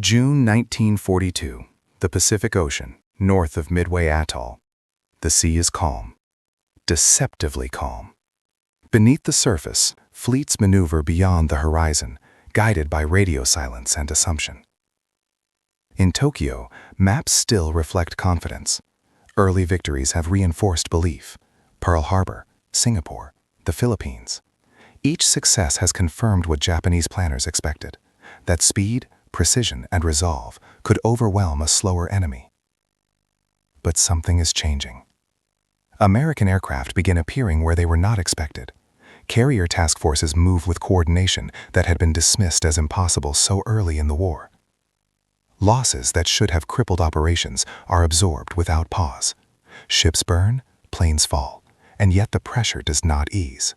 June 1942, the Pacific Ocean, north of Midway Atoll. The sea is calm, deceptively calm. Beneath the surface, fleets maneuver beyond the horizon, guided by radio silence and assumption. In Tokyo, maps still reflect confidence. Early victories have reinforced belief. Pearl Harbor, Singapore, the Philippines. Each success has confirmed what Japanese planners expected, that speed, precision, and resolve could overwhelm a slower enemy. But something is changing. American aircraft begin appearing where they were not expected. Carrier task forces move with coordination that had been dismissed as impossible so early in the war. Losses that should have crippled operations are absorbed without pause. Ships burn, planes fall, and yet the pressure does not ease.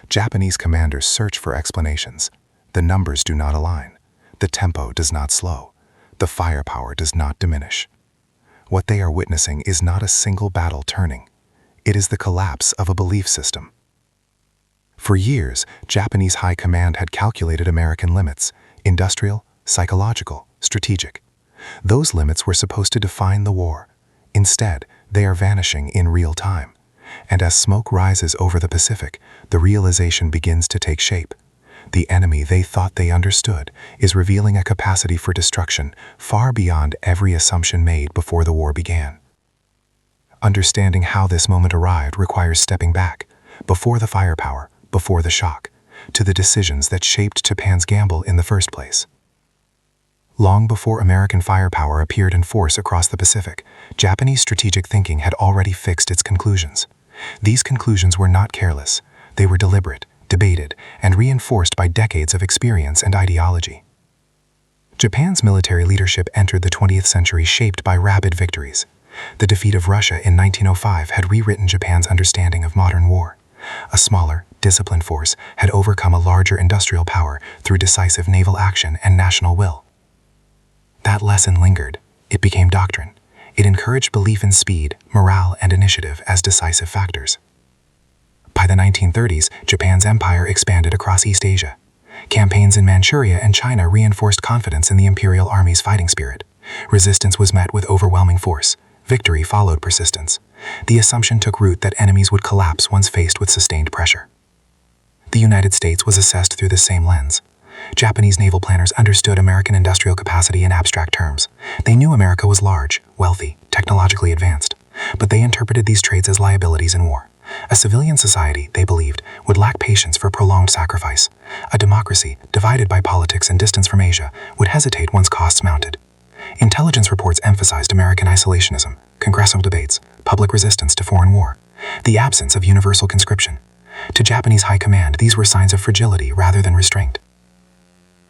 Japanese commanders search for explanations. The numbers do not align. The tempo does not slow. The firepower does not diminish. What they are witnessing is not a single battle turning. It is the collapse of a belief system. For years, Japanese high command had calculated American limits: industrial, psychological, strategic. Those limits were supposed to define the war. Instead, they are vanishing in real time. And as smoke rises over the Pacific, the realization begins to take shape. The enemy they thought they understood is revealing a capacity for destruction far beyond every assumption made before the war began. Understanding how this moment arrived requires stepping back, before the firepower, before the shock, to the decisions that shaped Japan's gamble in the first place. Long before American firepower appeared in force across the Pacific, Japanese strategic thinking had already fixed its conclusions. These conclusions were not careless. They were deliberate, debated, and reinforced by decades of experience and ideology. Japan's military leadership entered the 20th century shaped by rapid victories. The defeat of Russia in 1905 had rewritten Japan's understanding of modern war. A smaller, disciplined force had overcome a larger industrial power through decisive naval action and national will. That lesson lingered. It became doctrine. It encouraged belief in speed, morale, and initiative as decisive factors. By the 1930s, Japan's empire expanded across East Asia. Campaigns in Manchuria and China reinforced confidence in the imperial army's fighting spirit. Resistance was met with overwhelming force. Victory followed persistence. The assumption took root that enemies would collapse once faced with sustained pressure. The United States was assessed through the same lens. Japanese naval planners understood American industrial capacity in abstract terms. They knew America was large, wealthy, technologically advanced, but they interpreted these traits as liabilities in war. A civilian society, they believed, would lack patience for prolonged sacrifice. A democracy, divided by politics and distance from Asia, would hesitate once costs mounted. Intelligence reports emphasized American isolationism, congressional debates, public resistance to foreign war, the absence of universal conscription. To Japanese high command, these were signs of fragility rather than restraint.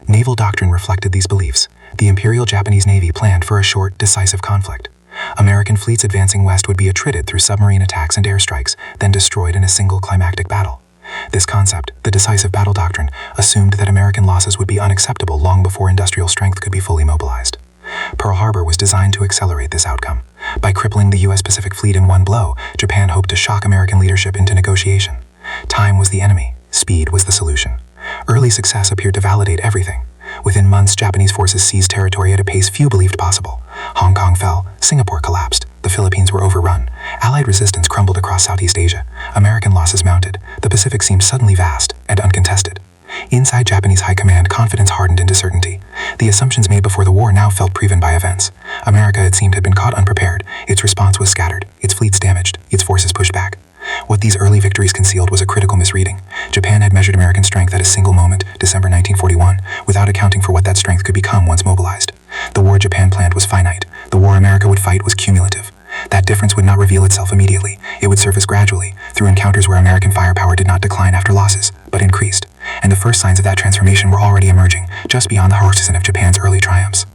Naval doctrine reflected these beliefs. The Imperial Japanese Navy planned for a short, decisive conflict. American fleets advancing west would be attrited through submarine attacks and airstrikes, then destroyed in a single climactic battle. This concept, the decisive battle doctrine, assumed that American losses would be unacceptable long before industrial strength could be fully mobilized. Pearl Harbor was designed to accelerate this outcome. By crippling the U.S. Pacific Fleet in one blow, Japan hoped to shock American leadership into negotiation. Time was the enemy. Speed was the solution. Early success appeared to validate everything. Within months, Japanese forces seized territory at a pace few believed possible. Hong Kong fell, Singapore collapsed, the Philippines were overrun, Allied resistance crumbled across Southeast Asia, American losses mounted, the Pacific seemed suddenly vast and uncontested. Inside Japanese high command, confidence hardened into certainty. The assumptions made before the war now felt proven by events. America, it seemed, had been caught unprepared. Its response was scattered, its fleets damaged, its forces pushed back. What these early victories concealed was a critical misreading. Japan had measured American strength at a single moment, December 1941, without accounting for what that strength could become once mobilized. The war Japan planned was finite. The war America would fight was cumulative. That difference would not reveal itself immediately. It would surface gradually, through encounters where American firepower did not decline after losses, but increased. And the first signs of that transformation were already emerging, just beyond the horizon of Japan's early triumphs.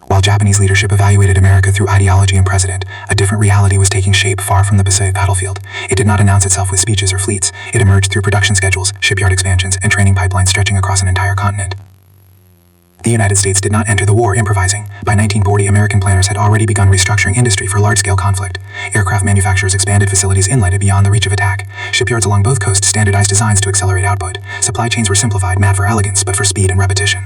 While Japanese leadership evaluated America through ideology and precedent, a different reality was taking shape far from the Pacific battlefield. It did not announce itself with speeches or fleets. It emerged through production schedules, shipyard expansions, and training pipelines stretching across an entire continent. The United States did not enter the war improvising. By 1940, American planners had already begun restructuring industry for large-scale conflict. Aircraft manufacturers expanded facilities inland beyond the reach of attack. Shipyards along both coasts standardized designs to accelerate output. Supply chains were simplified, not for elegance, but for speed and repetition.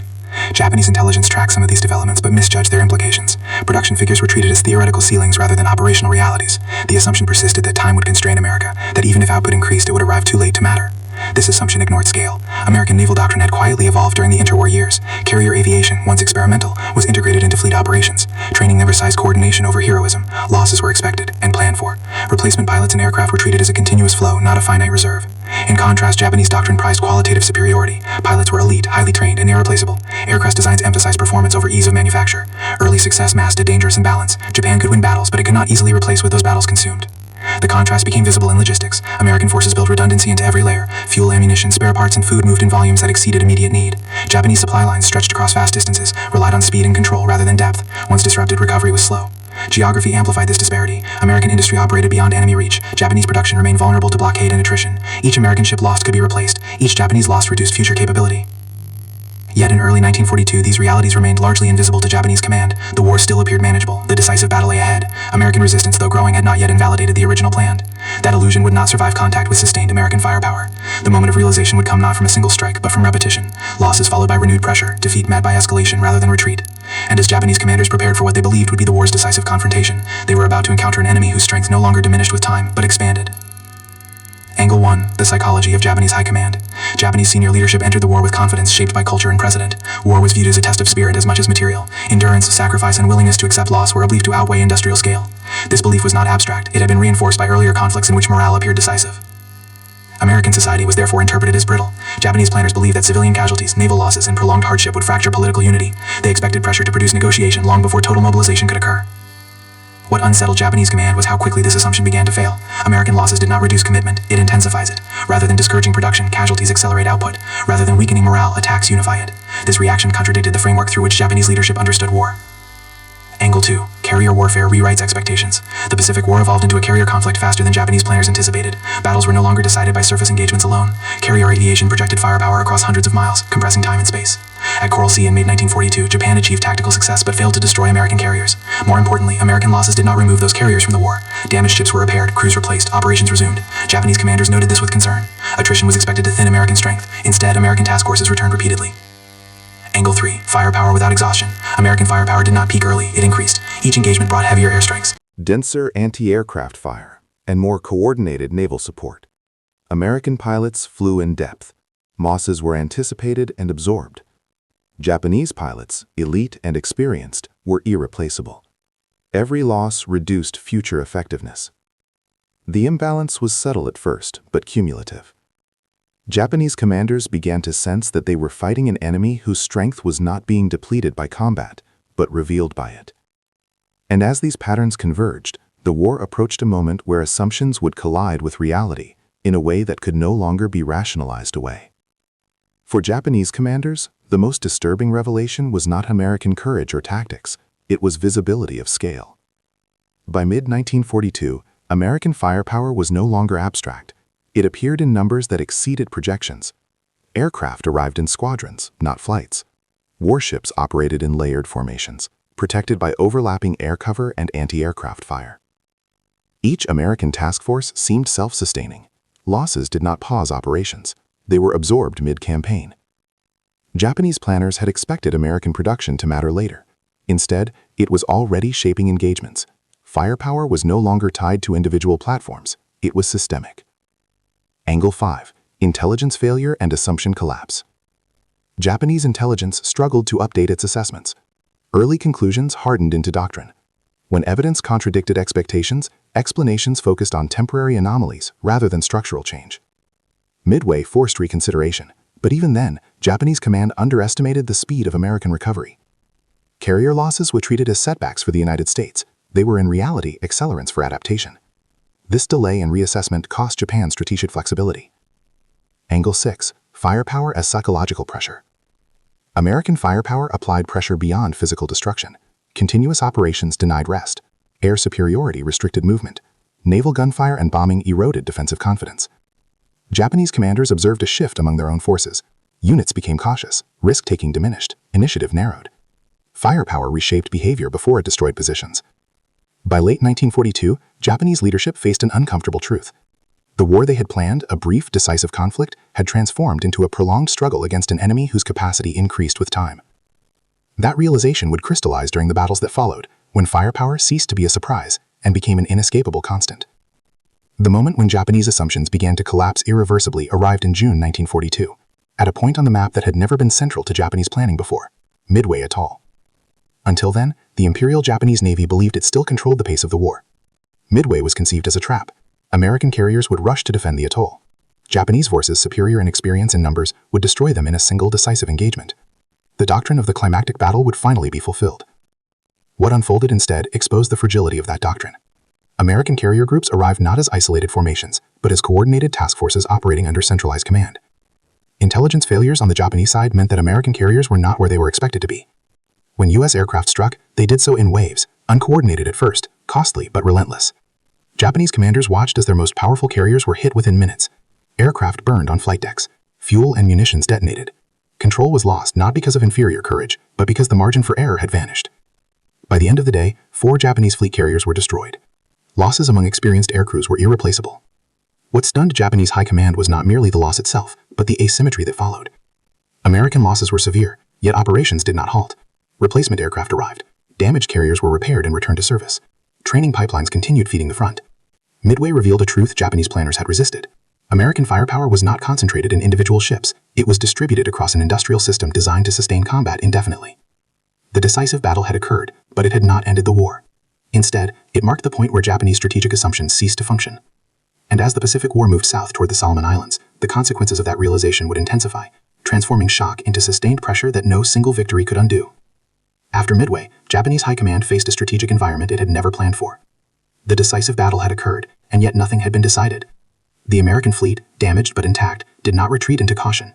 Japanese intelligence tracked some of these developments but misjudged their implications. Production figures were treated as theoretical ceilings rather than operational realities. The assumption persisted that time would constrain America, that even if output increased, it would arrive too late to matter. This assumption ignored scale. American naval doctrine had quietly evolved during the interwar years. Carrier aviation, once experimental, was integrated into fleet operations. Training never sized coordination over heroism. Losses were expected and planned for. Replacement pilots and aircraft were treated as a continuous flow, not a finite reserve. In contrast, Japanese doctrine prized qualitative superiority. Pilots were elite, highly trained, and irreplaceable. Aircraft designs emphasized performance over ease of manufacture. Early success masked a dangerous imbalance. Japan could win battles, but it could not easily replace what those battles consumed. The contrast became visible in logistics. American forces built redundancy into every layer. Fuel, ammunition, spare parts, and food moved in volumes that exceeded immediate need. Japanese supply lines stretched across vast distances, relied on speed and control rather than depth. Once disrupted, recovery was slow. Geography amplified this disparity. American industry operated beyond enemy reach. Japanese production remained vulnerable to blockade and attrition. Each American ship lost could be replaced. Each Japanese loss reduced future capability. Yet in early 1942, these realities remained largely invisible to Japanese command. The war still appeared manageable. The decisive battle lay ahead. American resistance, though growing, had not yet invalidated the original plan. That illusion would not survive contact with sustained American firepower. The moment of realization would come not from a single strike, but from repetition. Losses followed by renewed pressure, defeat met by escalation rather than retreat. And as Japanese commanders prepared for what they believed would be the war's decisive confrontation, they were about to encounter an enemy whose strength no longer diminished with time, but expanded. Angle 1. The psychology of Japanese high command. Japanese senior leadership entered the war with confidence shaped by culture and precedent. War was viewed as a test of spirit as much as material. Endurance, sacrifice, and willingness to accept loss were believed to outweigh industrial scale. This belief was not abstract. It had been reinforced by earlier conflicts in which morale appeared decisive. American society was therefore interpreted as brittle. Japanese planners believed that civilian casualties, naval losses, and prolonged hardship would fracture political unity. They expected pressure to produce negotiation long before total mobilization could occur. What unsettled Japanese command was how quickly this assumption began to fail. American losses did not reduce commitment, it intensifies it. Rather than discouraging production, casualties accelerate output. Rather than weakening morale, attacks unify it. This reaction contradicted the framework through which Japanese leadership understood war. Angle 2. Carrier warfare rewrites expectations. The Pacific War evolved into a carrier conflict faster than Japanese planners anticipated. Battles were no longer decided by surface engagements alone. Carrier aviation projected firepower across hundreds of miles, compressing time and space. At Coral Sea in mid-1942, Japan achieved tactical success but failed to destroy American carriers. More importantly, American losses did not remove those carriers from the war. Damaged ships were repaired, crews replaced, operations resumed. Japanese commanders noted this with concern. Attrition was expected to thin American strength. Instead, American task forces returned repeatedly. Angle 3. Firepower without exhaustion. American firepower did not peak early, it increased. Each engagement brought heavier airstrikes, Denser anti-aircraft fire, and more coordinated naval support. American pilots flew in depth. Losses were anticipated and absorbed. Japanese pilots, elite and experienced, were irreplaceable. Every loss reduced future effectiveness. The imbalance was subtle at first, but cumulative. Japanese commanders began to sense that they were fighting an enemy whose strength was not being depleted by combat, but revealed by it. And as these patterns converged, the war approached a moment where assumptions would collide with reality in a way that could no longer be rationalized away. For Japanese commanders, the most disturbing revelation was not American courage or tactics, it was visibility of scale. By mid-1942, American firepower was no longer abstract. It appeared in numbers that exceeded projections. Aircraft arrived in squadrons, not flights. Warships operated in layered formations, protected by overlapping air cover and anti-aircraft fire. Each American task force seemed self-sustaining. Losses did not pause operations. They were absorbed mid-campaign. Japanese planners had expected American production to matter later. Instead, it was already shaping engagements. Firepower was no longer tied to individual platforms. It was systemic. Angle 5. Intelligence failure and assumption collapse. Japanese intelligence struggled to update its assessments. Early conclusions hardened into doctrine. When evidence contradicted expectations, explanations focused on temporary anomalies rather than structural change. Midway forced reconsideration, but even then, Japanese command underestimated the speed of American recovery. Carrier losses were treated as setbacks for the United States. They were in reality accelerants for adaptation. This delay in reassessment cost Japan strategic flexibility. Angle 6. Firepower as psychological pressure. American firepower applied pressure beyond physical destruction. Continuous operations denied rest. Air superiority restricted movement. Naval gunfire and bombing eroded defensive confidence. Japanese commanders observed a shift among their own forces. Units became cautious, risk-taking diminished, initiative narrowed. Firepower reshaped behavior before it destroyed positions. By late 1942, Japanese leadership faced an uncomfortable truth. The war they had planned, a brief, decisive conflict, had transformed into a prolonged struggle against an enemy whose capacity increased with time. That realization would crystallize during the battles that followed, when firepower ceased to be a surprise and became an inescapable constant. The moment when Japanese assumptions began to collapse irreversibly arrived in June 1942, at a point on the map that had never been central to Japanese planning before, Midway Atoll. Until then, the Imperial Japanese Navy believed it still controlled the pace of the war. Midway was conceived as a trap. American carriers would rush to defend the atoll. Japanese forces, superior in experience and numbers, would destroy them in a single decisive engagement. The doctrine of the climactic battle would finally be fulfilled. What unfolded instead exposed the fragility of that doctrine. American carrier groups arrived not as isolated formations, but as coordinated task forces operating under centralized command. Intelligence failures on the Japanese side meant that American carriers were not where they were expected to be. When U.S. aircraft struck, they did so in waves, uncoordinated at first, costly but relentless. Japanese commanders watched as their most powerful carriers were hit within minutes. Aircraft burned on flight decks. Fuel and munitions detonated. Control was lost not because of inferior courage, but because the margin for error had vanished. By the end of the day, 4 Japanese fleet carriers were destroyed. Losses among experienced air crews were irreplaceable. What stunned Japanese high command was not merely the loss itself, but the asymmetry that followed. American losses were severe, yet operations did not halt. Replacement aircraft arrived. Damaged carriers were repaired and returned to service. Training pipelines continued feeding the front. Midway revealed a truth Japanese planners had resisted. American firepower was not concentrated in individual ships. It was distributed across an industrial system designed to sustain combat indefinitely. The decisive battle had occurred, but it had not ended the war. Instead, it marked the point where Japanese strategic assumptions ceased to function. And as the Pacific War moved south toward the Solomon Islands, the consequences of that realization would intensify, transforming shock into sustained pressure that no single victory could undo. After Midway, Japanese high command faced a strategic environment it had never planned for. The decisive battle had occurred, and yet nothing had been decided. The American fleet, damaged but intact, did not retreat into caution.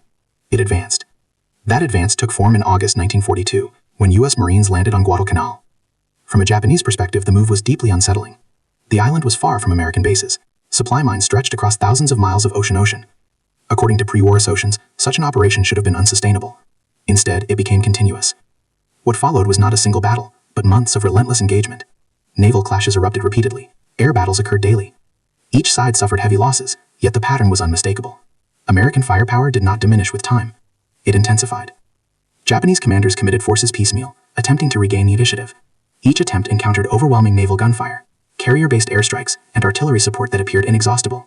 It advanced. That advance took form in August 1942, when U.S. Marines landed on Guadalcanal. From a Japanese perspective, the move was deeply unsettling. The island was far from American bases. Supply mines stretched across thousands of miles of ocean. According to pre-war assumptions, such an operation should have been unsustainable. Instead, it became continuous. What followed was not a single battle, but months of relentless engagement. Naval clashes erupted repeatedly. Air battles occurred daily. Each side suffered heavy losses, yet the pattern was unmistakable. American firepower did not diminish with time. It intensified. Japanese commanders committed forces piecemeal, attempting to regain the initiative. Each attempt encountered overwhelming naval gunfire, carrier-based airstrikes, and artillery support that appeared inexhaustible.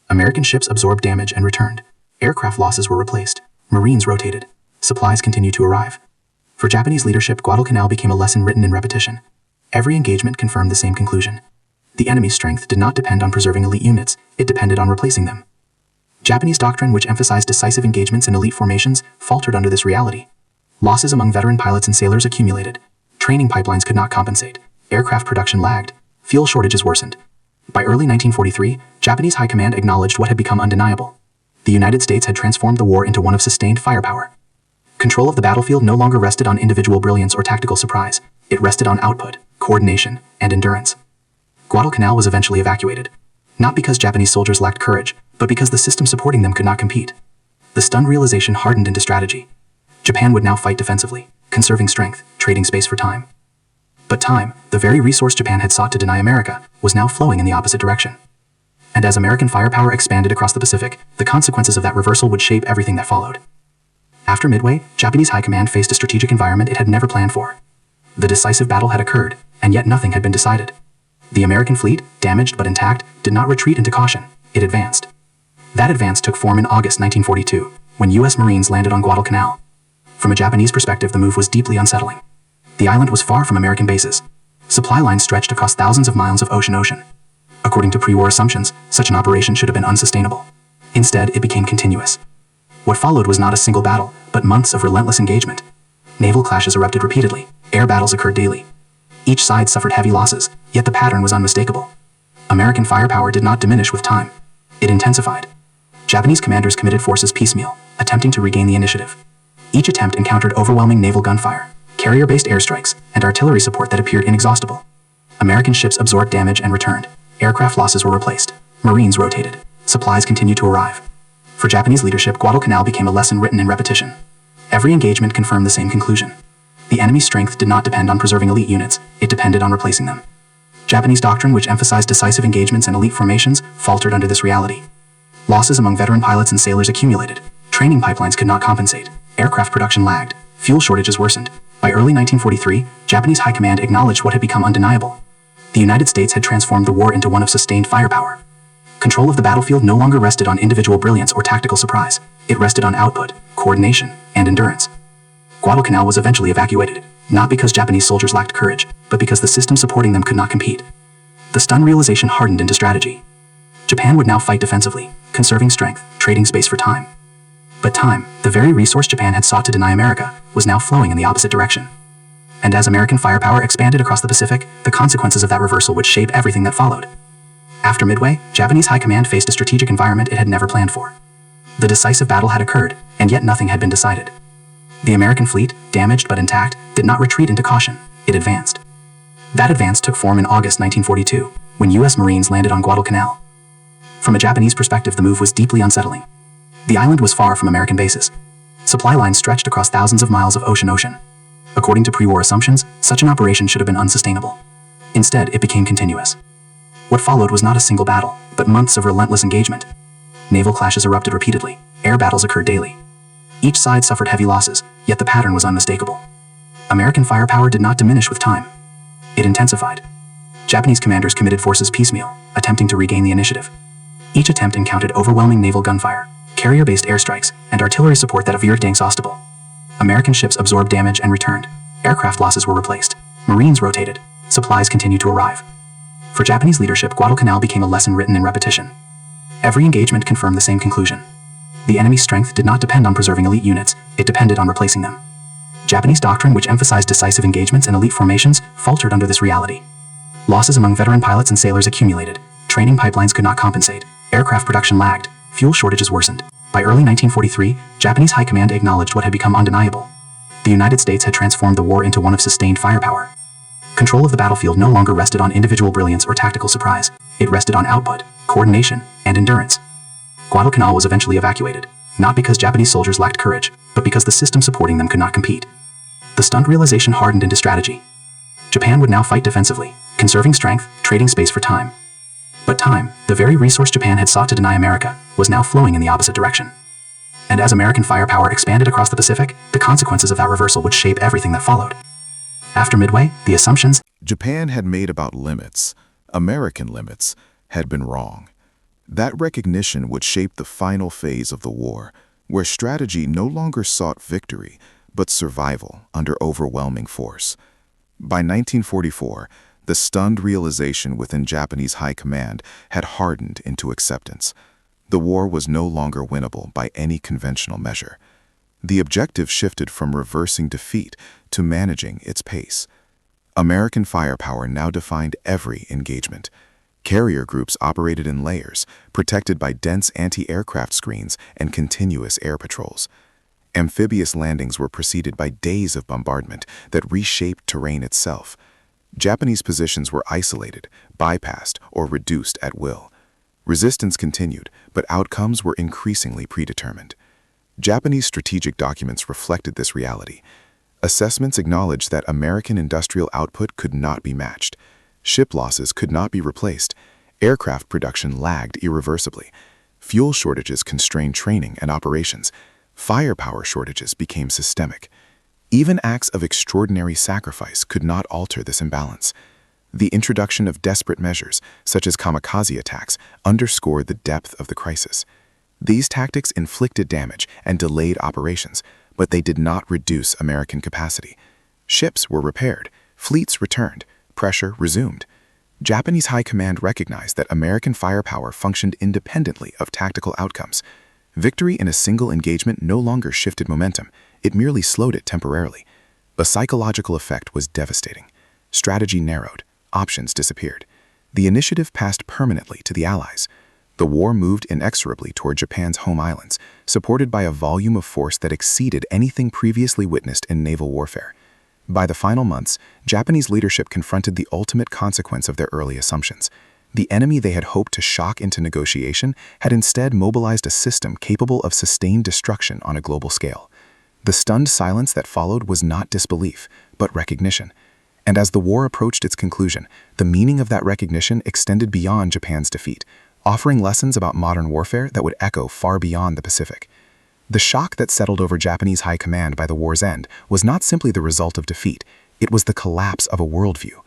American ships absorbed damage and returned. Aircraft losses were replaced. Marines rotated. Supplies continued to arrive. For Japanese leadership, Guadalcanal became a lesson written in repetition. Every engagement confirmed the same conclusion. The enemy's strength did not depend on preserving elite units, it depended on replacing them. Japanese doctrine, which emphasized decisive engagements and elite formations, faltered under this reality. Losses among veteran pilots and sailors accumulated. Training pipelines could not compensate. Aircraft production lagged. Fuel shortages worsened. By early 1943, Japanese high command acknowledged what had become undeniable. The United States had transformed the war into one of sustained firepower. Control of the battlefield no longer rested on individual brilliance or tactical surprise. It rested on output, coordination, and endurance. Guadalcanal was eventually evacuated. Not because Japanese soldiers lacked courage, but because the system supporting them could not compete. The stunned realization hardened into strategy. Japan would now fight defensively, conserving strength, trading space for time. But time, the very resource Japan had sought to deny America, was now flowing in the opposite direction. And as American firepower expanded across the Pacific, the consequences of that reversal would shape everything that followed. After Midway, Japanese high command faced a strategic environment it had never planned for. The decisive battle had occurred, and yet nothing had been decided. The American fleet, damaged but intact, did not retreat into caution. It advanced. That advance took form in August 1942, when U.S. Marines landed on Guadalcanal. From a Japanese perspective, the move was deeply unsettling. The island was far from American bases. Supply lines stretched across thousands of miles of ocean. According to pre-war assumptions, such an operation should have been unsustainable. Instead, it became continuous. What followed was not a single battle, but months of relentless engagement. Naval clashes erupted repeatedly. Air battles occurred daily. Each side suffered heavy losses, yet the pattern was unmistakable. American firepower did not diminish with time. It intensified. Japanese commanders committed forces piecemeal, attempting to regain the initiative. Each attempt encountered overwhelming naval gunfire, carrier-based airstrikes, and artillery support that appeared inexhaustible. American ships absorbed damage and returned. Aircraft losses were replaced. Marines rotated. Supplies continued to arrive. For Japanese leadership, Guadalcanal became a lesson written in repetition. Every engagement confirmed the same conclusion. The enemy's strength did not depend on preserving elite units, it depended on replacing them. Japanese doctrine, which emphasized decisive engagements and elite formations, faltered under this reality. Losses among veteran pilots and sailors accumulated. Training pipelines could not compensate. Aircraft production lagged. Fuel shortages worsened. By early 1943, Japanese High Command acknowledged what had become undeniable. The United States had transformed the war into one of sustained firepower. Control of the battlefield no longer rested on individual brilliance or tactical surprise. It rested on output, coordination, and endurance. Guadalcanal was eventually evacuated, not because Japanese soldiers lacked courage, but because the system supporting them could not compete. The stunned realization hardened into strategy. Japan would now fight defensively, conserving strength, trading space for time. But time, the very resource Japan had sought to deny America, was now flowing in the opposite direction. And as American firepower expanded across the Pacific, the consequences of that reversal would shape everything that followed. After Midway, Japanese High Command faced a strategic environment it had never planned for. The decisive battle had occurred, and yet nothing had been decided. The American fleet, damaged but intact, did not retreat into caution. It advanced. That advance took form in August 1942, when U.S. Marines landed on Guadalcanal. From a Japanese perspective, the move was deeply unsettling. The island was far from American bases. Supply lines stretched across thousands of miles of ocean. According to pre-war assumptions, such an operation should have been unsustainable. Instead, it became continuous. What followed was not a single battle, but months of relentless engagement. Naval clashes erupted repeatedly. Air battles occurred daily. Each side suffered heavy losses, yet the pattern was unmistakable. American firepower did not diminish with time. It intensified. Japanese commanders committed forces piecemeal, attempting to regain the initiative. Each attempt encountered overwhelming naval gunfire, carrier-based airstrikes, and artillery support that veered inexhaustible. American ships absorbed damage and returned. Aircraft losses were replaced. Marines rotated. Supplies continued to arrive. For Japanese leadership, Guadalcanal became a lesson written in repetition. Every engagement confirmed the same conclusion. The enemy's strength did not depend on preserving elite units, it depended on replacing them. Japanese doctrine, which emphasized decisive engagements and elite formations, faltered under this reality. Losses among veteran pilots and sailors accumulated. Training pipelines could not compensate. Aircraft production lagged. Fuel shortages worsened. By early 1943, Japanese High Command acknowledged what had become undeniable. The United States had transformed the war into one of sustained firepower. Control of the battlefield no longer rested on individual brilliance or tactical surprise. It rested on output, coordination, and endurance. Guadalcanal was eventually evacuated, not because Japanese soldiers lacked courage, but because the system supporting them could not compete. The stunned realization hardened into strategy. Japan would now fight defensively, conserving strength, trading space for time. But time, the very resource Japan had sought to deny America, was now flowing in the opposite direction. And as American firepower expanded across the Pacific, the consequences of that reversal would shape everything that followed. After Midway, the assumptions Japan had made about limits, American limits, had been wrong. That recognition would shape the final phase of the war, where strategy no longer sought victory, but survival under overwhelming force. By 1944, the stunned realization within Japanese High Command had hardened into acceptance. The war was no longer winnable by any conventional measure. The objective shifted from reversing defeat to managing its pace. American firepower now defined every engagement. Carrier groups operated in layers, protected by dense anti-aircraft screens and continuous air patrols. Amphibious landings were preceded by days of bombardment that reshaped terrain itself. Japanese positions were isolated, bypassed, or reduced at will. Resistance continued, but outcomes were increasingly predetermined. Japanese strategic documents reflected this reality. Assessments acknowledged that American industrial output could not be matched. Ship losses could not be replaced. Aircraft production lagged irreversibly. Fuel shortages constrained training and operations. Firepower shortages became systemic. Even acts of extraordinary sacrifice could not alter this imbalance. The introduction of desperate measures, such as kamikaze attacks, underscored the depth of the crisis. These tactics inflicted damage and delayed operations, but they did not reduce American capacity. Ships were repaired, fleets returned, pressure resumed. Japanese High Command recognized that American firepower functioned independently of tactical outcomes. Victory in a single engagement no longer shifted momentum, it merely slowed it temporarily. The psychological effect was devastating. Strategy narrowed, options disappeared. The initiative passed permanently to the Allies. The war moved inexorably toward Japan's home islands, supported by a volume of force that exceeded anything previously witnessed in naval warfare. By the final months, Japanese leadership confronted the ultimate consequence of their early assumptions. The enemy they had hoped to shock into negotiation had instead mobilized a system capable of sustained destruction on a global scale. The stunned silence that followed was not disbelief, but recognition. And as the war approached its conclusion, the meaning of that recognition extended beyond Japan's defeat, offering lessons about modern warfare that would echo far beyond the Pacific. The shock that settled over Japanese high command by the war's end was not simply the result of defeat, it was the collapse of a worldview.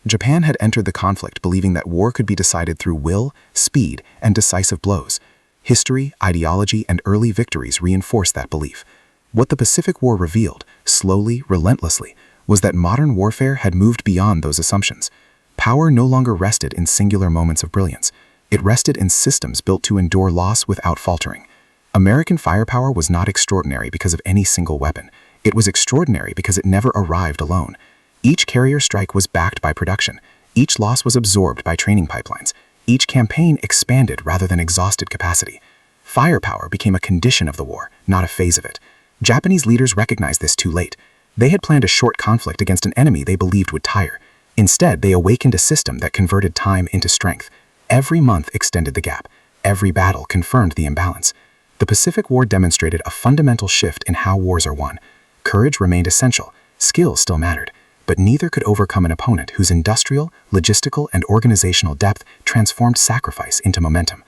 Japan had entered the conflict believing that war could be decided through will, speed, and decisive blows. History, ideology, and early victories reinforced that belief. What the Pacific War revealed, slowly, relentlessly, was that modern warfare had moved beyond those assumptions. Power no longer rested in singular moments of brilliance. It rested in systems built to endure loss without faltering. American firepower was not extraordinary because of any single weapon. It was extraordinary because it never arrived alone. Each carrier strike was backed by production. Each loss was absorbed by training pipelines. Each campaign expanded rather than exhausted capacity. Firepower became a condition of the war, not a phase of it. Japanese leaders recognized this too late. They had planned a short conflict against an enemy they believed would tire. Instead, they awakened a system that converted time into strength. Every month extended the gap. Every battle confirmed the imbalance. The Pacific War demonstrated a fundamental shift in how wars are won. Courage remained essential. Skill still mattered. But neither could overcome an opponent whose industrial, logistical, and organizational depth transformed sacrifice into momentum.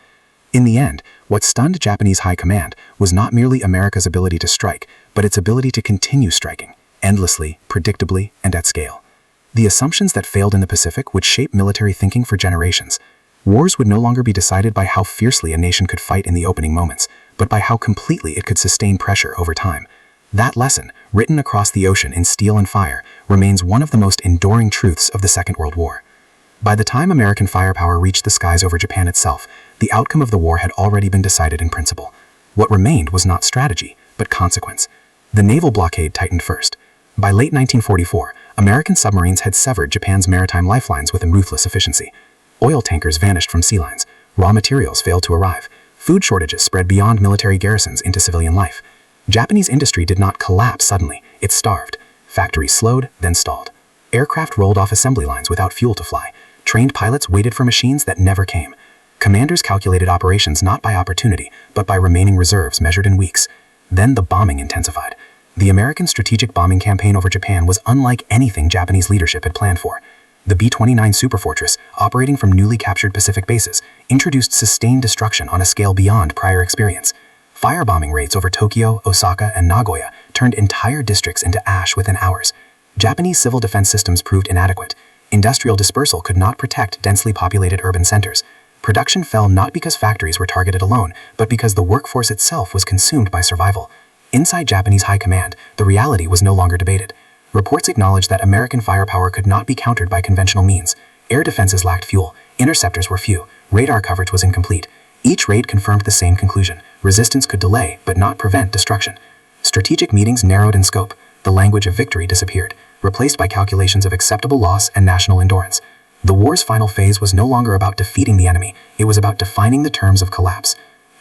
In the end, what stunned Japanese high command was not merely America's ability to strike, but its ability to continue striking, endlessly, predictably, and at scale. The assumptions that failed in the Pacific would shape military thinking for generations. Wars would no longer be decided by how fiercely a nation could fight in the opening moments, but by how completely it could sustain pressure over time. That lesson, written across the ocean in steel and fire, remains one of the most enduring truths of the Second World War. By the time American firepower reached the skies over Japan itself, the outcome of the war had already been decided in principle. What remained was not strategy, but consequence. The naval blockade tightened first. By late 1944, American submarines had severed Japan's maritime lifelines with a ruthless efficiency. Oil tankers vanished from sea lines. Raw materials failed to arrive. Food shortages spread beyond military garrisons into civilian life. Japanese industry did not collapse suddenly, it starved. Factories slowed, then stalled. Aircraft rolled off assembly lines without fuel to fly. Trained pilots waited for machines that never came. Commanders calculated operations not by opportunity, but by remaining reserves measured in weeks. Then the bombing intensified. The American strategic bombing campaign over Japan was unlike anything Japanese leadership had planned for. The B-29 Superfortress, operating from newly captured Pacific bases, introduced sustained destruction on a scale beyond prior experience. Firebombing raids over Tokyo, Osaka, and Nagoya turned entire districts into ash within hours. Japanese civil defense systems proved inadequate. Industrial dispersal could not protect densely populated urban centers. Production fell not because factories were targeted alone, but because the workforce itself was consumed by survival. Inside Japanese high command, the reality was no longer debated. Reports acknowledged that American firepower could not be countered by conventional means. Air defenses lacked fuel, interceptors were few, radar coverage was incomplete. Each raid confirmed the same conclusion: resistance could delay, but not prevent destruction. Strategic meetings narrowed in scope. The language of victory disappeared, replaced by calculations of acceptable loss and national endurance. The war's final phase was no longer about defeating the enemy, it was about defining the terms of collapse.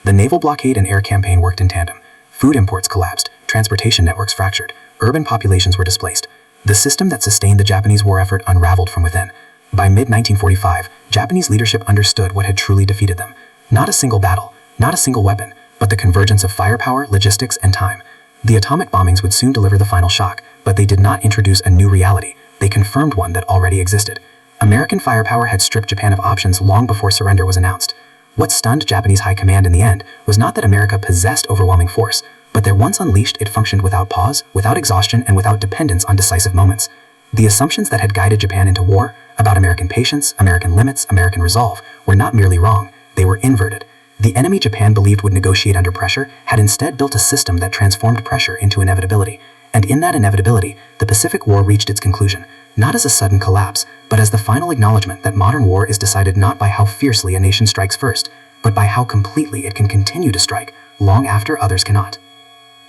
The naval blockade and air campaign worked in tandem. Food imports collapsed, transportation networks fractured, urban populations were displaced. The system that sustained the Japanese war effort unraveled from within. By mid-1945, Japanese leadership understood what had truly defeated them. Not a single battle, not a single weapon, but the convergence of firepower, logistics, and time. The atomic bombings would soon deliver the final shock, but they did not introduce a new reality. They confirmed one that already existed. American firepower had stripped Japan of options long before surrender was announced. What stunned Japanese high command in the end was not that America possessed overwhelming force, but that once unleashed it functioned without pause, without exhaustion, and without dependence on decisive moments. The assumptions that had guided Japan into war, about American patience, American limits, American resolve, were not merely wrong, they were inverted. The enemy Japan believed would negotiate under pressure had instead built a system that transformed pressure into inevitability. And in that inevitability, the Pacific War reached its conclusion, not as a sudden collapse, but as the final acknowledgement that modern war is decided not by how fiercely a nation strikes first, but by how completely it can continue to strike, long after others cannot.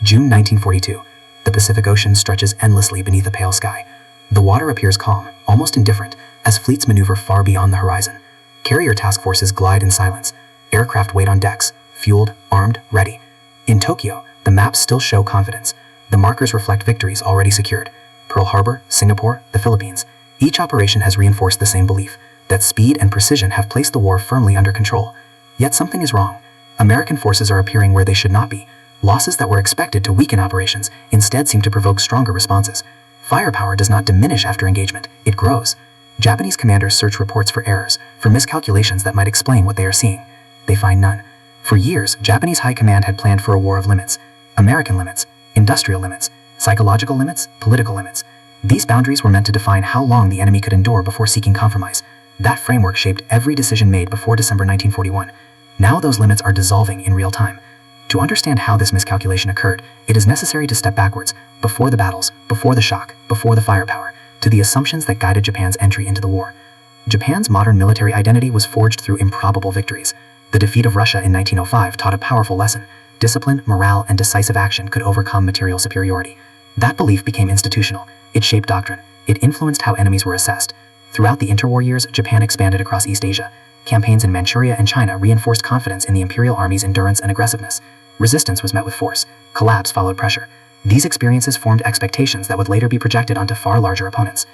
June 1942. The Pacific Ocean stretches endlessly beneath a pale sky. The water appears calm, almost indifferent, as fleets maneuver far beyond the horizon. Carrier task forces glide in silence. Aircraft wait on decks, fueled, armed, ready. In Tokyo, the maps still show confidence. The markers reflect victories already secured. Pearl Harbor, Singapore, the Philippines. Each operation has reinforced the same belief, that speed and precision have placed the war firmly under control. Yet something is wrong. American forces are appearing where they should not be. Losses that were expected to weaken operations instead seem to provoke stronger responses. Firepower does not diminish after engagement, it grows. Japanese commanders search reports for errors, for miscalculations that might explain what they are seeing. They find none. For years, Japanese high command had planned for a war of limits. American limits, industrial limits, psychological limits, political limits. These boundaries were meant to define how long the enemy could endure before seeking compromise. That framework shaped every decision made before December 1941. Now those limits are dissolving in real time. To understand how this miscalculation occurred, it is necessary to step backwards, before the battles, before the shock, before the firepower, to the assumptions that guided Japan's entry into the war. Japan's modern military identity was forged through improbable victories. The defeat of Russia in 1905 taught a powerful lesson. Discipline, morale, and decisive action could overcome material superiority. That belief became institutional. It shaped doctrine. It influenced how enemies were assessed. Throughout the interwar years, Japan expanded across East Asia. Campaigns in Manchuria and China reinforced confidence in the imperial army's endurance and aggressiveness. Resistance was met with force. Collapse followed pressure. These experiences formed expectations that would later be projected onto far larger opponents.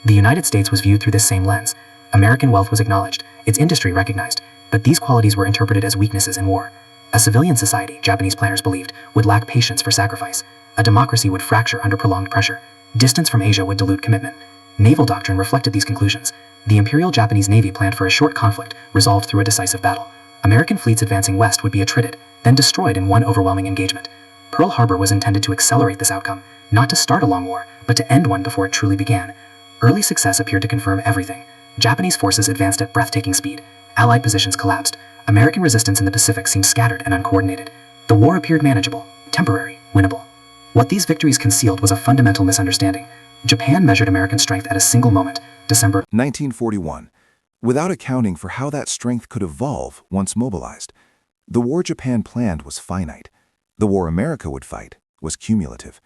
The United States was viewed through this same lens. American wealth was acknowledged, its industry recognized, but these qualities were interpreted as weaknesses in war. A civilian society, Japanese planners believed, would lack patience for sacrifice. A democracy would fracture under prolonged pressure. Distance from Asia would dilute commitment. Naval doctrine reflected these conclusions. The Imperial Japanese Navy planned for a short conflict, resolved through a decisive battle. American fleets advancing west would be attrited, then destroyed in one overwhelming engagement. Pearl Harbor was intended to accelerate this outcome, not to start a long war, but to end one before it truly began. Early success appeared to confirm everything. Japanese forces advanced at breathtaking speed. Allied positions collapsed. American resistance in the Pacific seemed scattered and uncoordinated. The war appeared manageable, temporary, winnable. What these victories concealed was a fundamental misunderstanding. Japan measured American strength at a single moment, December 1941, without accounting for how that strength could evolve once mobilized. The war Japan planned was finite. The war America would fight was cumulative.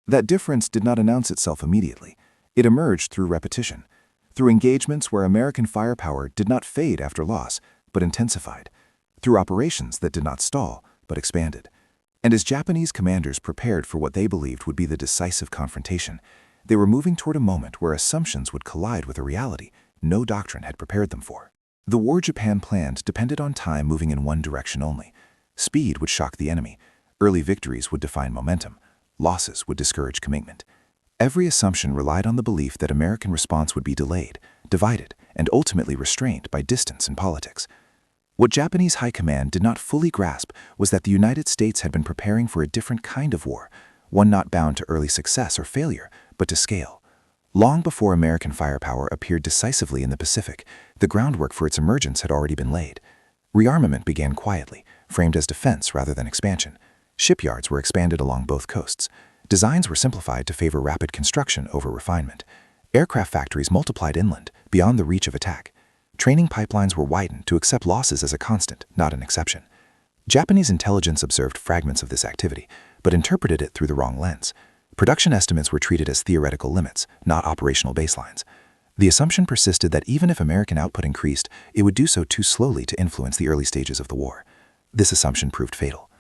That difference did not announce itself immediately. It emerged through repetition, through engagements where American firepower did not fade after loss, but intensified, through operations that did not stall, but expanded. And as Japanese commanders prepared for what they believed would be the decisive confrontation, they were moving toward a moment where assumptions would collide with a reality no doctrine had prepared them for. The war Japan planned depended on time moving in one direction only. Speed would shock the enemy. Early victories would define momentum. Losses would discourage commitment. Every assumption relied on the belief that American response would be delayed, divided, and ultimately restrained by distance and politics. What Japanese high command did not fully grasp was that the United States had been preparing for a different kind of war, one not bound to early success or failure, but to scale. Long before American firepower appeared decisively in the Pacific, the groundwork for its emergence had already been laid. Rearmament began quietly, framed as defense rather than expansion. Shipyards were expanded along both coasts. Designs were simplified to favor rapid construction over refinement. Aircraft factories multiplied inland, beyond the reach of attack. Training pipelines were widened to accept losses as a constant, not an exception. Japanese intelligence observed fragments of this activity, but interpreted it through the wrong lens. Production estimates were treated as theoretical limits, not operational baselines. The assumption persisted that even if American output increased, it would do so too slowly to influence the early stages of the war. This assumption proved fatal.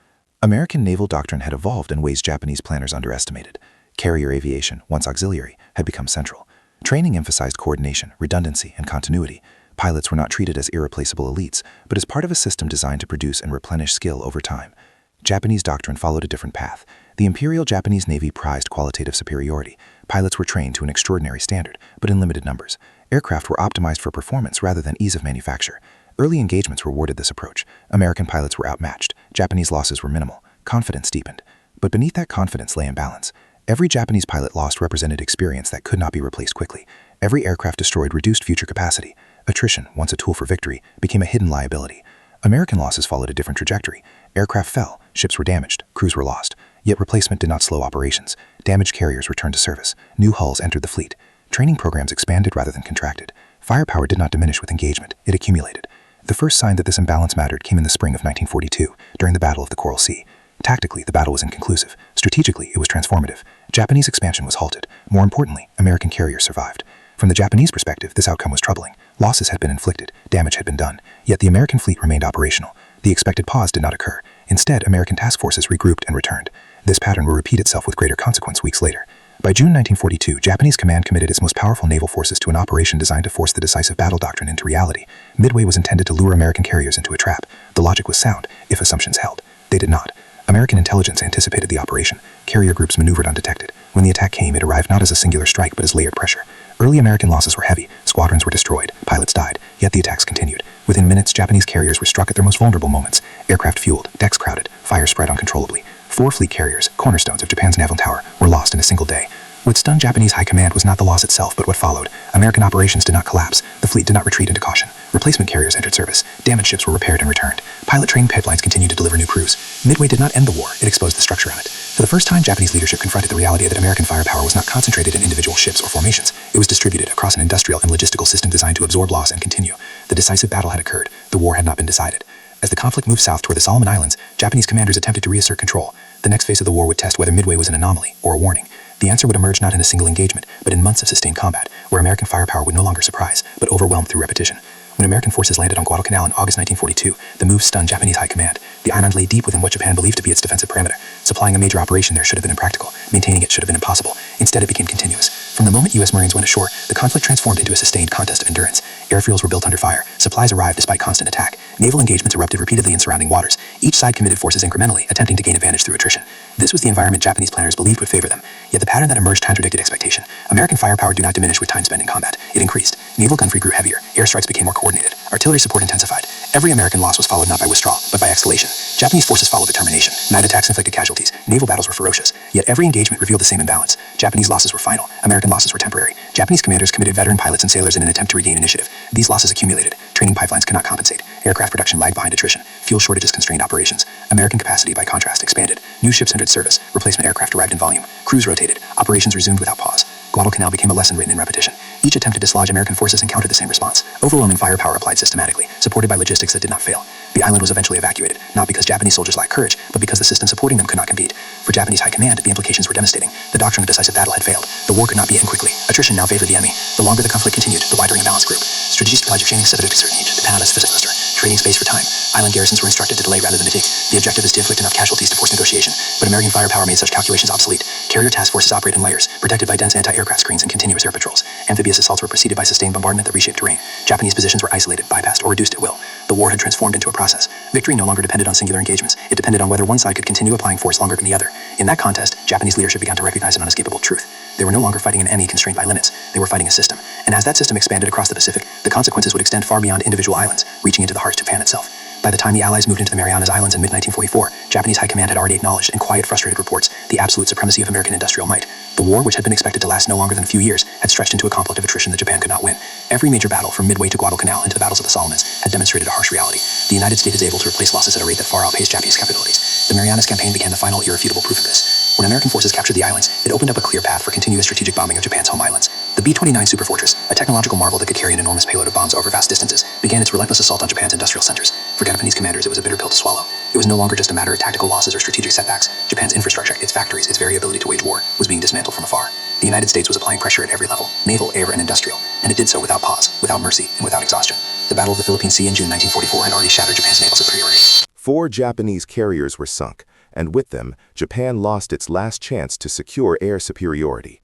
American naval doctrine had evolved in ways Japanese planners underestimated. Carrier aviation, once auxiliary, had become central. Training emphasized coordination, redundancy, and continuity. Pilots were not treated as irreplaceable elites, but as part of a system designed to produce and replenish skill over time. Japanese doctrine followed a different path. The Imperial Japanese Navy prized qualitative superiority. Pilots were trained to an extraordinary standard, but in limited numbers. Aircraft were optimized for performance rather than ease of manufacture. Early engagements rewarded this approach. American pilots were outmatched. Japanese losses were minimal. Confidence deepened. But beneath that confidence lay imbalance. Every Japanese pilot lost represented experience that could not be replaced quickly. Every aircraft destroyed reduced future capacity. Attrition, once a tool for victory, became a hidden liability. American losses followed a different trajectory. Aircraft fell, ships were damaged, crews were lost. Yet replacement did not slow operations. Damaged carriers returned to service. New hulls entered the fleet. Training programs expanded rather than contracted. Firepower did not diminish with engagement, it accumulated. The first sign that this imbalance mattered came in the spring of 1942, during the Battle of the Coral Sea. Tactically, the battle was inconclusive. Strategically, it was transformative. Japanese expansion was halted. More importantly, American carriers survived. From the Japanese perspective, this outcome was troubling. Losses had been inflicted, damage had been done, yet the American fleet remained operational. The expected pause did not occur. Instead, American task forces regrouped and returned. This pattern will repeat itself with greater consequence weeks later. By June 1942, Japanese command committed its most powerful naval forces to an operation designed to force the decisive battle doctrine into reality. Midway was intended to lure American carriers into a trap. The logic was sound, if assumptions held. They did not. American intelligence anticipated the operation. Carrier groups maneuvered undetected. When the attack came, it arrived not as a singular strike, but as layered pressure. Early American losses were heavy. Squadrons were destroyed. Pilots died. Yet the attacks continued. Within minutes, Japanese carriers were struck at their most vulnerable moments. Aircraft fueled, decks crowded, fire spread uncontrollably. 4 fleet carriers, cornerstones of Japan's naval tower, were lost in a single day. What stunned Japanese high command was not the loss itself, but what followed. American operations did not collapse. The fleet did not retreat into caution. Replacement carriers entered service. Damaged ships were repaired and returned. Pilot training pipelines continued to deliver new crews. Midway did not end the war. It exposed the structure of it. For the first time, Japanese leadership confronted the reality that American firepower was not concentrated in individual ships or formations. It was distributed across an industrial and logistical system designed to absorb loss and continue. The decisive battle had occurred. The war had not been decided. As the conflict moved south toward the Solomon Islands, Japanese commanders attempted to reassert control. The next phase of the war would test whether Midway was an anomaly or a warning. The answer would emerge not in a single engagement, but in months of sustained combat, where American firepower would no longer surprise, but overwhelm through repetition. When American forces landed on Guadalcanal in August 1942, the move stunned Japanese high command. The island lay deep within what Japan believed to be its defensive perimeter. Supplying a major operation there should have been impractical. Maintaining it should have been impossible. Instead, it became continuous. From the moment U.S. Marines went ashore, the conflict transformed into a sustained contest of endurance. Airfields were built under fire. Supplies arrived despite constant attack. Naval engagements erupted repeatedly in surrounding waters. Each side committed forces incrementally, attempting to gain advantage through attrition. This was the environment Japanese planners believed would favor them. Yet the pattern that emerged contradicted expectation. American firepower did not diminish with time spent in combat. It increased. Naval gunfire grew heavier. Airstrikes became more coordinated. Artillery support intensified. Every American loss was followed not by withdrawal, but by escalation. Japanese forces followed determination. Night attacks inflicted casualties. Naval battles were ferocious. Yet every engagement revealed the same imbalance. Japanese losses were final. American losses were temporary. Japanese commanders committed veteran pilots and sailors in an attempt to regain initiative. These losses accumulated. Training pipelines could not compensate. Aircraft production lagged behind attrition. Fuel shortages constrained operations. American capacity, by contrast, expanded. New ships entered service. Replacement aircraft arrived in volume. Crews rotated. Operations resumed without pause. Guadalcanal became a lesson written in repetition. Each attempt to dislodge American forces encountered the same response. Overwhelming firepower applied systematically, supported by logistics that did not fail. The island was eventually evacuated, not because Japanese soldiers lacked courage, but because the system supporting them could not compete. For Japanese high command, the implications were devastating. The doctrine of decisive battle had failed. The war could not be ended quickly. Attrition now favored the enemy. The longer the conflict continued, the wider imbalance grew. Strategic supply chain exceeded a certain age. The panel physical muster. Trading space for time. Island garrisons were instructed to delay rather than mitigate. The objective is to inflict enough casualties to force negotiation, but American firepower made such calculations obsolete. Carrier task forces operate in layers, protected by dense anti-aircraft screens and continuous air patrols. Amphibious assaults were preceded by sustained bombardment that reshaped terrain. Japanese positions were isolated, bypassed, or reduced at will. The war had transformed into a process. Victory no longer depended on singular engagements. It depended on whether one side could continue applying force longer than the other. In that contest, Japanese leadership began to recognize an unescapable truth. They were no longer fighting an enemy constrained by limits. They were fighting a system. And as that system expanded across the Pacific, the consequences would extend far beyond individual islands, reaching into the heart of Japan itself. By the time the Allies moved into the Marianas Islands in mid-1944, Japanese high command had already acknowledged in quiet, frustrated reports the absolute supremacy of American industrial might. The war, which had been expected to last no longer than a few years, had stretched into a conflict of attrition that Japan could not win. Every major battle, from Midway to Guadalcanal into the battles of the Solomons, had demonstrated a harsh reality. The United States is able to replace losses at a rate that far outpaced Japanese capabilities. The Marianas campaign began the final, irrefutable proof of this. When American forces captured the islands, it opened up a clear path for continuous strategic bombing of Japan's home islands. The B-29 Superfortress, a technological marvel that could carry an enormous payload of bombs over vast distances, began its relentless assault on Japan's industrial centers. For Japanese commanders, it was a bitter pill to swallow. It was no longer just a matter of tactical losses or strategic setbacks. Japan's infrastructure, its factories, its very ability to wage war, was being dismantled from afar. The United States was applying pressure at every level, naval, air, and industrial, and it did so without pause, without mercy, and without exhaustion. The Battle of the Philippine Sea in June 1944 had already shattered Japan's naval superiority. 4 Japanese carriers were sunk, and with them, Japan lost its last chance to secure air superiority.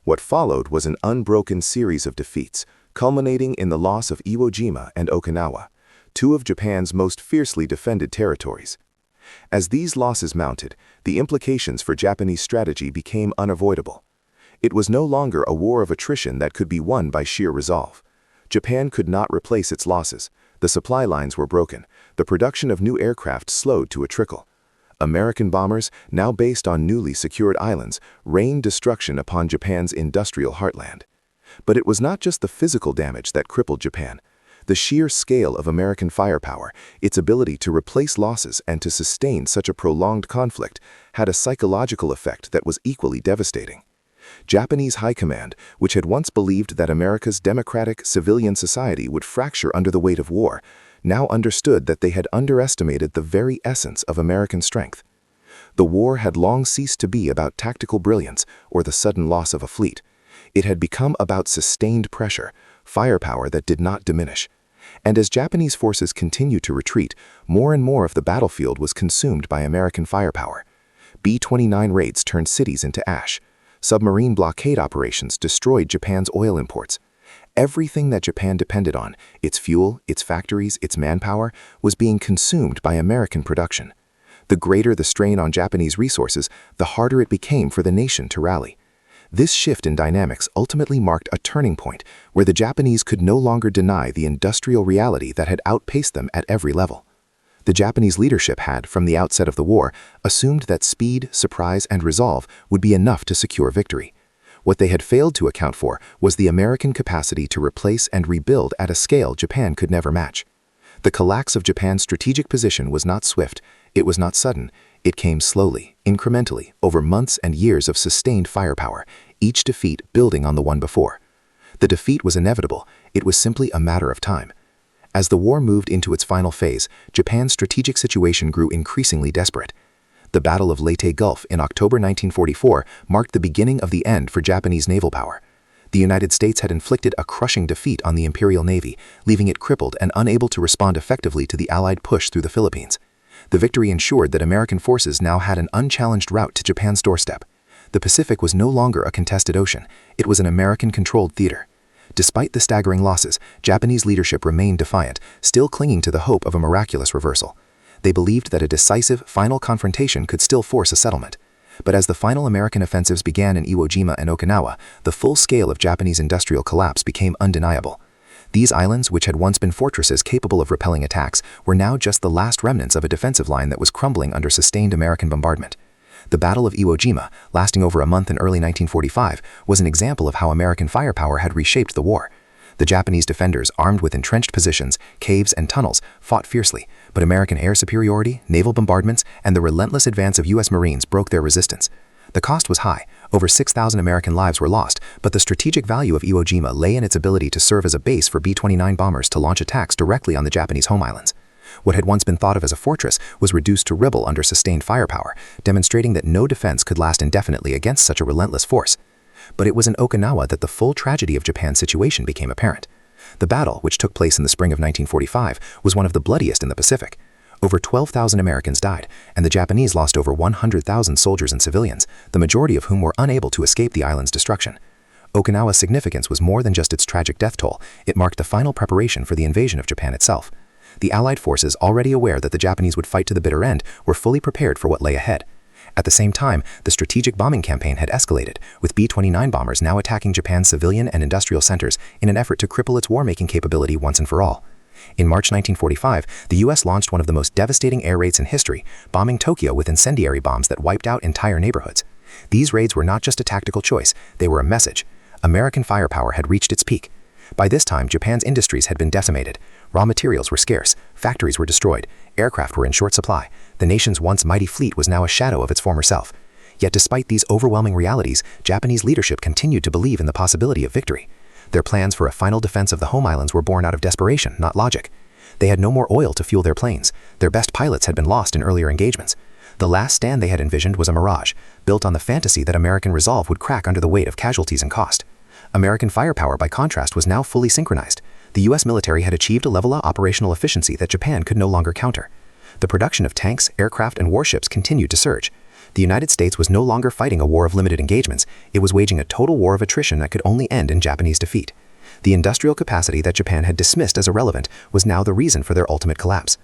What followed was an unbroken series of defeats, culminating in the loss of Iwo Jima and Okinawa, 2 of Japan's most fiercely defended territories. As these losses mounted, the implications for Japanese strategy became unavoidable. It was no longer a war of attrition that could be won by sheer resolve. Japan could not replace its losses. The supply lines were broken. The production of new aircraft slowed to a trickle. American bombers, now based on newly secured islands, rained destruction upon Japan's industrial heartland. But it was not just the physical damage that crippled Japan. The sheer scale of American firepower, its ability to replace losses and to sustain such a prolonged conflict, had a psychological effect that was equally devastating. Japanese high command, which had once believed that America's democratic civilian society would fracture under the weight of war, now understood that they had underestimated the very essence of American strength. The war had long ceased to be about tactical brilliance or the sudden loss of a fleet. It had become about sustained pressure, firepower that did not diminish. And as Japanese forces continued to retreat, more and more of the battlefield was consumed by American firepower. B-29 raids turned cities into ash. Submarine blockade operations destroyed Japan's oil imports. Everything that Japan depended on, its fuel, its factories, its manpower, was being consumed by American production. The greater the strain on Japanese resources, the harder it became for the nation to rally. This shift in dynamics ultimately marked a turning point where the Japanese could no longer deny the industrial reality that had outpaced them at every level. The Japanese leadership had, from the outset of the war, assumed that speed, surprise, and resolve would be enough to secure victory. What they had failed to account for was the American capacity to replace and rebuild at a scale Japan could never match. The collapse of Japan's strategic position was not swift, it was not sudden, it came slowly, incrementally, over months and years of sustained firepower, each defeat building on the one before. The defeat was inevitable, it was simply a matter of time. As the war moved into its final phase, Japan's strategic situation grew increasingly desperate. The Battle of Leyte Gulf in October 1944 marked the beginning of the end for Japanese naval power. The United States had inflicted a crushing defeat on the Imperial Navy, leaving it crippled and unable to respond effectively to the Allied push through the Philippines. The victory ensured that American forces now had an unchallenged route to Japan's doorstep. The Pacific was no longer a contested ocean, it was an American-controlled theater. Despite the staggering losses, Japanese leadership remained defiant, still clinging to the hope of a miraculous reversal. They believed that a decisive, final confrontation could still force a settlement. But as the final American offensives began in Iwo Jima and Okinawa, the full scale of Japanese industrial collapse became undeniable. These islands, which had once been fortresses capable of repelling attacks, were now just the last remnants of a defensive line that was crumbling under sustained American bombardment. The Battle of Iwo Jima, lasting over a month in early 1945, was an example of how American firepower had reshaped the war. The Japanese defenders, armed with entrenched positions, caves, and tunnels, fought fiercely, but American air superiority, naval bombardments, and the relentless advance of U.S. Marines broke their resistance. The cost was high. Over 6,000 American lives were lost, but the strategic value of Iwo Jima lay in its ability to serve as a base for B-29 bombers to launch attacks directly on the Japanese home islands. What had once been thought of as a fortress was reduced to rubble under sustained firepower, demonstrating that no defense could last indefinitely against such a relentless force. But it was in Okinawa that the full tragedy of Japan's situation became apparent. The battle, which took place in the spring of 1945, was one of the bloodiest in the Pacific. Over 12,000 Americans died, and the Japanese lost over 100,000 soldiers and civilians, the majority of whom were unable to escape the island's destruction. Okinawa's significance was more than just its tragic death toll, it marked the final preparation for the invasion of Japan itself. The Allied forces, already aware that the Japanese would fight to the bitter end, were fully prepared for what lay ahead. At the same time, the strategic bombing campaign had escalated, with B-29 bombers now attacking Japan's civilian and industrial centers in an effort to cripple its war-making capability once and for all. In March 1945, the U.S. launched one of the most devastating air raids in history, bombing Tokyo with incendiary bombs that wiped out entire neighborhoods. These raids were not just a tactical choice, they were a message. American firepower had reached its peak. By this time, Japan's industries had been decimated. Raw materials were scarce, factories were destroyed, aircraft were in short supply. The nation's once mighty fleet was now a shadow of its former self. Yet despite these overwhelming realities, Japanese leadership continued to believe in the possibility of victory. Their plans for a final defense of the home islands were born out of desperation, not logic. They had no more oil to fuel their planes. Their best pilots had been lost in earlier engagements. The last stand they had envisioned was a mirage, built on the fantasy that American resolve would crack under the weight of casualties and cost. American firepower, by contrast, was now fully synchronized. The U.S. military had achieved a level of operational efficiency that Japan could no longer counter. The production of tanks, aircraft, and warships continued to surge. The United States was no longer fighting a war of limited engagements, it was waging a total war of attrition that could only end in Japanese defeat. The industrial capacity that Japan had dismissed as irrelevant was now the reason for their ultimate collapse.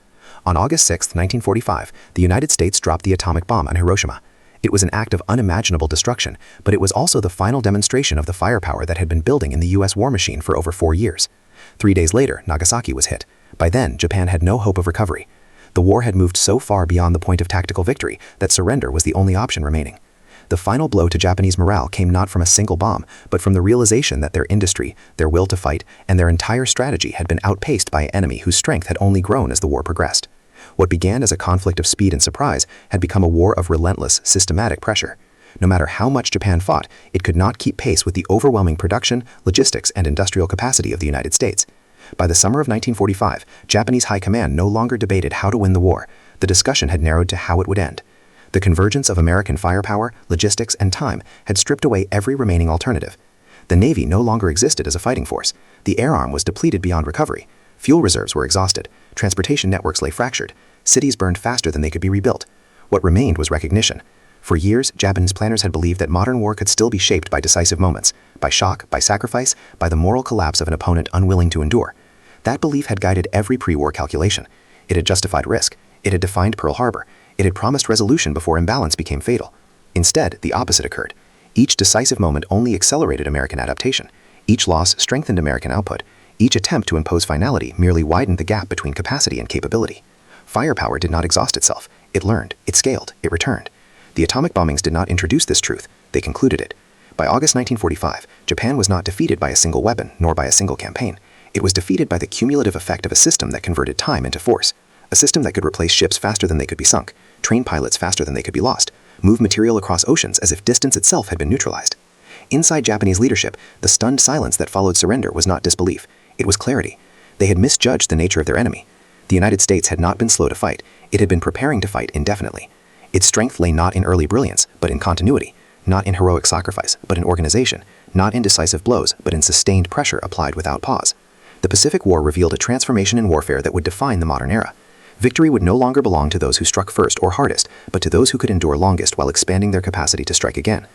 On August 6, 1945, the United States dropped the atomic bomb on Hiroshima. It was an act of unimaginable destruction, but it was also the final demonstration of the firepower that had been building in the U.S. war machine for over 4 years. 3 days later, Nagasaki was hit. By then, Japan had no hope of recovery. The war had moved so far beyond the point of tactical victory that surrender was the only option remaining. The final blow to Japanese morale came not from a single bomb, but from the realization that their industry, their will to fight, and their entire strategy had been outpaced by an enemy whose strength had only grown as the war progressed. What began as a conflict of speed and surprise had become a war of relentless, systematic pressure. No matter how much Japan fought, it could not keep pace with the overwhelming production, logistics, and industrial capacity of the United States. By the summer of 1945, Japanese high command no longer debated how to win the war. The discussion had narrowed to how it would end. The convergence of American firepower, logistics, and time had stripped away every remaining alternative. The Navy no longer existed as a fighting force. The air arm was depleted beyond recovery. Fuel reserves were exhausted. Transportation networks lay fractured. Cities burned faster than they could be rebuilt. What remained was recognition. For years, Japanese planners had believed that modern war could still be shaped by decisive moments, by shock, by sacrifice, by the moral collapse of an opponent unwilling to endure. That belief had guided every pre-war calculation. It had justified risk. It had defined Pearl Harbor. It had promised resolution before imbalance became fatal. Instead, the opposite occurred. Each decisive moment only accelerated American adaptation. Each loss strengthened American output. Each attempt to impose finality merely widened the gap between capacity and capability. Firepower did not exhaust itself. It learned, it scaled, it returned. The atomic bombings did not introduce this truth, they concluded it. By August 1945, Japan was not defeated by a single weapon, nor by a single campaign. It was defeated by the cumulative effect of a system that converted time into force. A system that could replace ships faster than they could be sunk, train pilots faster than they could be lost, move material across oceans as if distance itself had been neutralized. Inside Japanese leadership, the stunned silence that followed surrender was not disbelief. It was clarity. They had misjudged the nature of their enemy. The United States had not been slow to fight. It had been preparing to fight indefinitely. Its strength lay not in early brilliance, but in continuity, not in heroic sacrifice, but in organization, not in decisive blows, but in sustained pressure applied without pause. The Pacific War revealed a transformation in warfare that would define the modern era. Victory would no longer belong to those who struck first or hardest, but to those who could endure longest while expanding their capacity to strike again.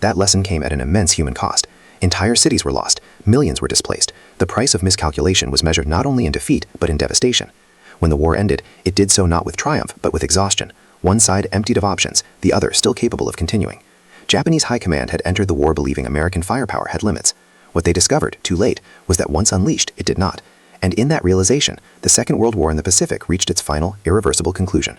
That lesson came at an immense human cost. Entire cities were lost, millions were displaced. The price of miscalculation was measured not only in defeat, but in devastation. When the war ended, it did so not with triumph, but with exhaustion. One side emptied of options, the other still capable of continuing. Japanese high command had entered the war believing American firepower had limits. What they discovered, too late, was that once unleashed, it did not. And in that realization, the Second World War in the Pacific reached its final, irreversible conclusion.